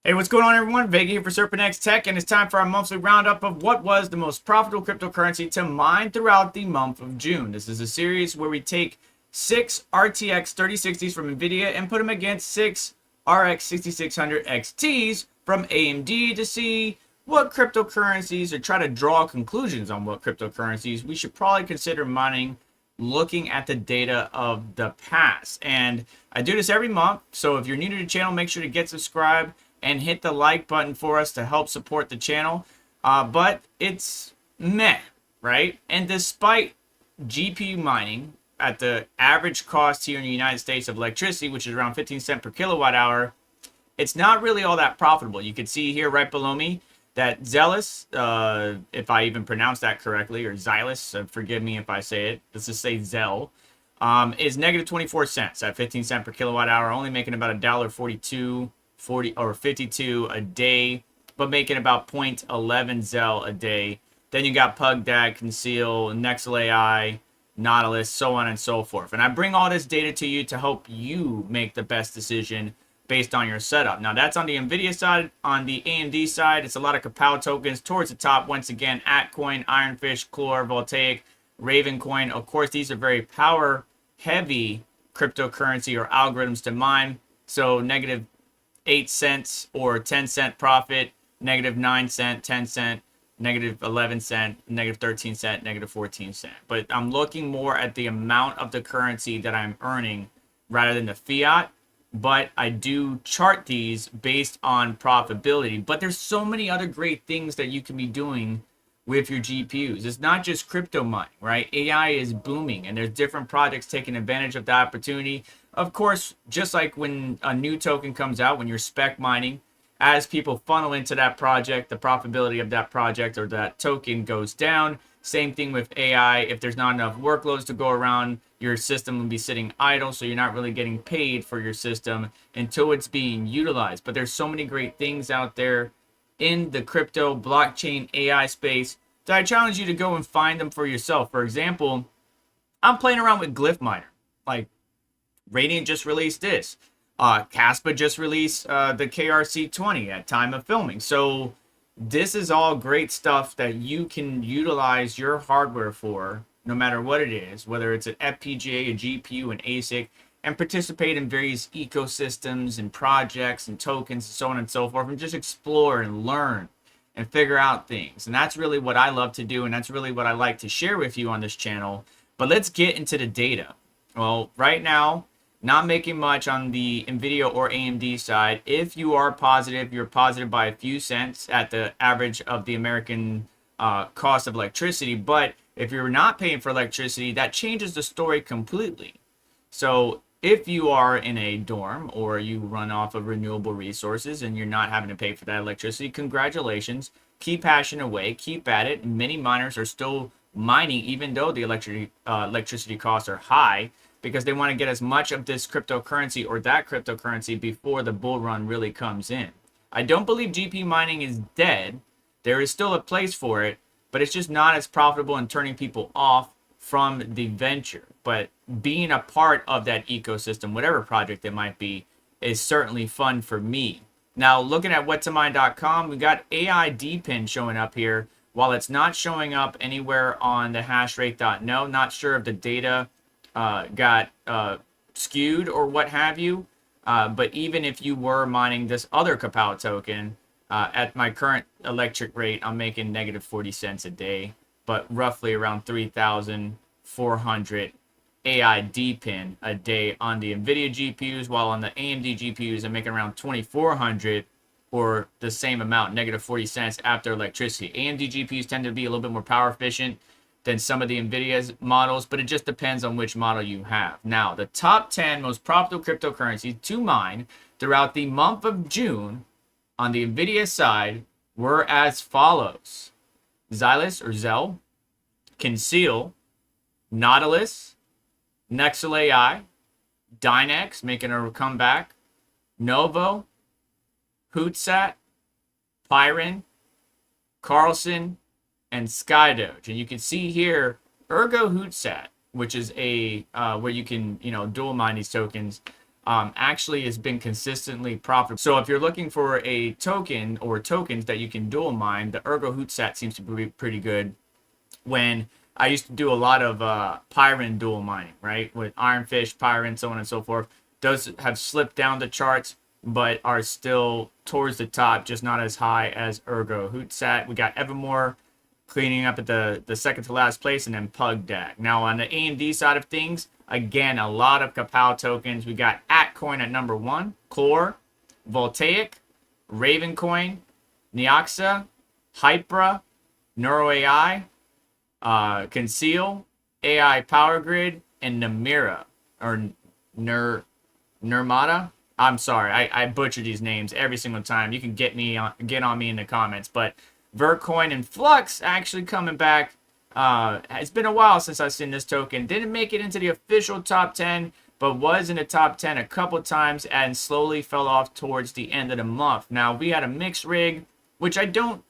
Hey, what's going on, everyone? Vega here for SerpentX Tech, and it's time for our monthly roundup of what was the most profitable cryptocurrency to mine throughout the month of June. This is a series where we take 6 RTX 3060s from NVIDIA and put them against 6 RX 6600 XTs from AMD to see what cryptocurrencies, or try to draw conclusions on what cryptocurrencies we should probably consider mining looking at the data of the past. And I do this every month, so if you're new to the channel, make sure to get subscribed and hit the like button for us to help support the channel. But it's meh, right? And despite GPU mining at the average cost here in the United States of electricity, which is around 15 cents per kilowatt hour, it's not really all that profitable. You can see here right below me that Zealous, if I even pronounce that correctly, or Xylus, forgive me if I say it, let's just say Zell, is negative 24 cents at 15 cents per kilowatt hour, only making about $1.42 or 52 a day, but making about 0.11 Zell a day. Then you got PugDAG, Conceal, Nexel AI, Nautilus, so on and so forth. And I bring all this data to you to help you make the best decision based on your setup. Now that's on the NVIDIA side. On the AMD side, it's a lot of Kapow tokens towards the top. Once again, Atcoin, Ironfish, Clore, Voltaic, Ravencoin. Of course, these are very power heavy cryptocurrency or algorithms to mine. So negative 8 cents or 10-cent profit, negative 9 cent, 10 cent, negative 11 cent, negative 13 cent, negative 14 cent. But I'm looking more at the amount of the currency that I'm earning rather than the fiat. But I do chart these based on profitability. But there's so many other great things that you can be doing with your GPUs. It's not just crypto mining, right? AI is booming, and there's different projects taking advantage of the opportunity. Of course, just like when a new token comes out, when you're spec mining, as people funnel into that project, the profitability of that project or that token goes down. Same thing with AI. If there's not enough workloads to go around, your system will be sitting idle, so you're not really getting paid for your system until it's being utilized. But there's so many great things out there in the crypto blockchain AI space that I challenge you to go and find them for yourself. For example, I'm playing around with Glyph Miner. Like, Radiant just released this. Caspa just released the KRC20 at time of filming. So this is all great stuff that you can utilize your hardware for, no matter what it is, whether it's an FPGA, a GPU, an ASIC, and participate in various ecosystems and projects and tokens and so on and so forth, and just explore and learn and figure out things. And that's really what I love to do, and that's really what I like to share with you on this channel. But let's get into the data. Well, right now, not making much on the NVIDIA or AMD side. If you are positive, you're positive by a few cents at the average of the American cost of electricity. But if you're not paying for electricity, that changes the story completely. So if you are in a dorm or you run off of renewable resources and you're not having to pay for that electricity, congratulations. Keep hashing away, keep at it. Many miners are still mining even though the electricity costs are high, because they want to get as much of this cryptocurrency or that cryptocurrency before the bull run really comes in. I don't believe GPU mining is dead. There is still a place for it, but it's just not as profitable and turning people off from the venture. But being a part of that ecosystem, whatever project it might be, is certainly fun for me. Now, looking at whattomine.com, we got AI DPIN showing up here. While it's not showing up anywhere on the hashrate.no, not sure if the data got skewed or what have you, but even if you were mining this other Kapow token, at my current electric rate, I'm making negative 40 cents a day, but roughly around 3,400 AI DPIN a day on the NVIDIA GPUs, while on the AMD GPUs, I'm making around 2,400 or the same amount, negative 40 cents after electricity. AMD GPUs tend to be a little bit more power efficient than some of the NVIDIA's models, but it just depends on which model you have. Now, the top 10 most profitable cryptocurrencies to mine throughout the month of June on the NVIDIA side were as follows. Xylus or Zell, Conceal, Nautilus, Nexel AI, Dynex making a comeback, Novo, Hootsat, Pyron, Carlson, and SkyDoge. And you can see here Ergo Hootsat, which is a where you can dual mine these tokens, actually has been consistently profitable. So if you're looking for a token or tokens that you can dual mine, the Ergo Hootsat seems to be pretty good. When I used to do a lot of Pyron dual mining, right? With Ironfish, Pyron, so on and so forth. Those have slipped down the charts, but are still towards the top, just not as high as Ergo Hootsat. We got Evermore cleaning up at the second to last place, and then PugDAG. Now on the AMD side of things, again, a lot of Kapow tokens. We got Atcoin at number 1, Clore, Voltaic, Ravencoin, Neoxa, Hypera, NeuroAI, Conceal, AI Power Grid, and Namira, or Nirmata. I'm sorry, I butcher these names every single time. You can get on me in the comments, but Vercoin and Flux actually coming back. It's been a while since I've seen this token. Didn't make it into the official top 10, but was in the top 10 a couple times and slowly fell off towards the end of the month. Now, we had a mixed rig, which I don't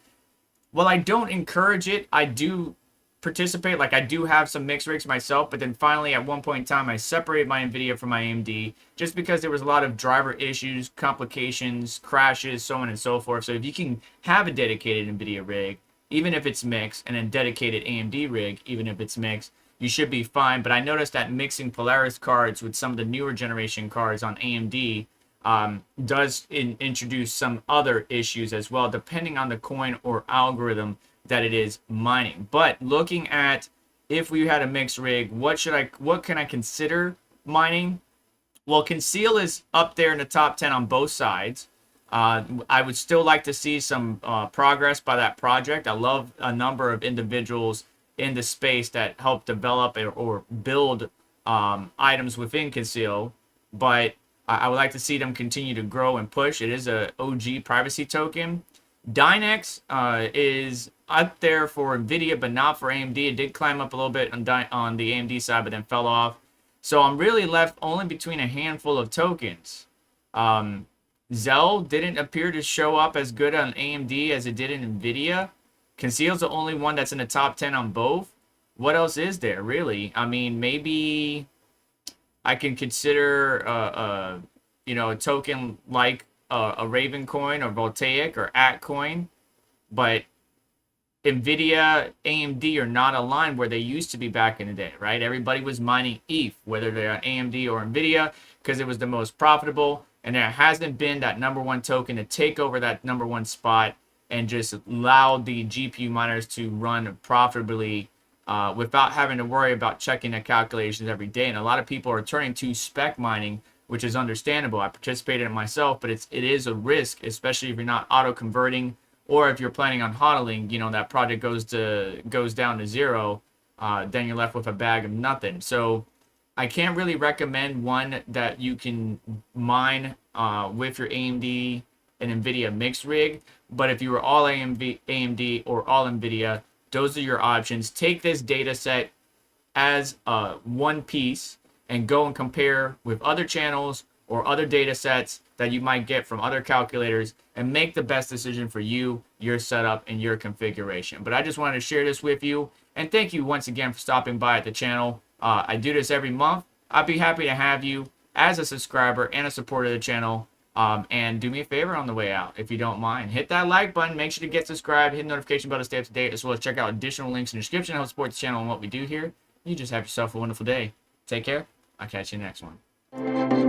encourage it. I do participate. Like, I do have some mixed rigs myself, but then finally at one point in time I separated my NVIDIA from my AMD just because there was a lot of driver issues, complications, crashes, so on and so forth. So if you can have a dedicated NVIDIA rig, even if it's mixed, and then dedicated AMD rig, even if it's mixed, you should be fine. But I noticed that mixing Polaris cards with some of the newer generation cards on AMD does introduce some other issues as well, depending on the coin or algorithm that it is mining. But looking at, if we had a mixed rig, what can I consider mining? Well, Conceal is up there in the top 10 on both sides. I would still like to see some progress by that project. I love a number of individuals in the space that help develop or build items within Conceal, but I would like to see them continue to grow and push. It is a OG privacy token. Dynex is up there for NVIDIA, but not for AMD. It did climb up a little bit on the AMD side, but then fell off. So I'm really left only between a handful of tokens. Zell didn't appear to show up as good on AMD as it did in NVIDIA. Conceal's the only one that's in the top 10 on both. What else is there, really? I mean, maybe I can consider a token like a Ravencoin or Voltaic or Atcoin, but NVIDIA, AMD are not aligned where they used to be back in the day, right? Everybody was mining ETH, whether they're AMD or NVIDIA, because it was the most profitable, and there hasn't been that number one token to take over that number one spot and just allow the GPU miners to run profitably without having to worry about checking the calculations every day. And a lot of people are turning to spec mining, which is understandable. I participated in it myself, but it is a risk, especially if you're not auto converting, or if you're planning on hodling. That project goes down to zero, then you're left with a bag of nothing. So I can't really recommend one that you can mine with your AMD and NVIDIA mixed rig. But if you were all AMD or all NVIDIA, those are your options. Take this data set as one piece and go and compare with other channels or other data sets that you might get from other calculators and make the best decision for you, your setup, and your configuration. But I just wanted to share this with you, and thank you once again for stopping by at the channel. I do this every month. I'd be happy to have you as a subscriber and a supporter of the channel. And do me a favor on the way out, if you don't mind. Hit that like button, make sure to get subscribed, hit the notification bell to stay up to date, as well as check out additional links in the description to help support the channel and what we do here. You just have yourself a wonderful day. Take care. I'll catch you in the next one.